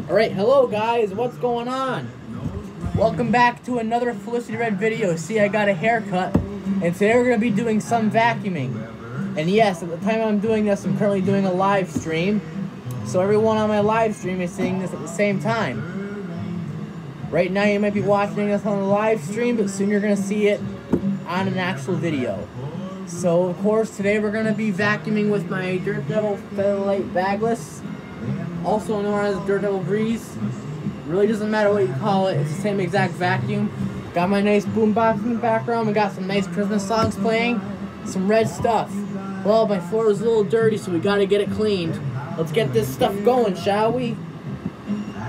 Alright, hello guys, what's going on? Welcome back to another Felicity Red video. See, I got a haircut, and today we're going to be doing some vacuuming. And yes, at the time I'm doing this, I'm currently doing a live stream. So everyone on my live stream is seeing this at the same time. Right now you might be watching this on the live stream, but soon you're going to see it on an actual video. So of course, today we're going to be vacuuming with my Dirt Devil Featherlight Bagless, also known as Dirt Devil Breeze. Really doesn't matter what you call it, it's the same exact vacuum. Got my nice boombox in the background, we got some nice Christmas songs playing, some red stuff. Well, my floor is a little dirty, so we gotta get it cleaned. Let's get this stuff going, shall we?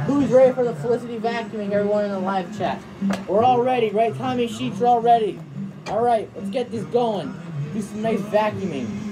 Who's ready for the Felicity vacuuming, everyone in the live chat? We're all ready, right? Tommy Sheets, we're all ready. Alright, let's get this going. Do some nice vacuuming.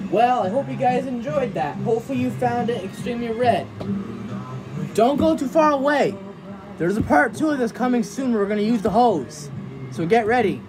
Well, I hope you guys enjoyed that. Hopefully you found it extremely red. Don't go too far away. There's a part 2 of this coming soon where we're going to use the hose. So get ready.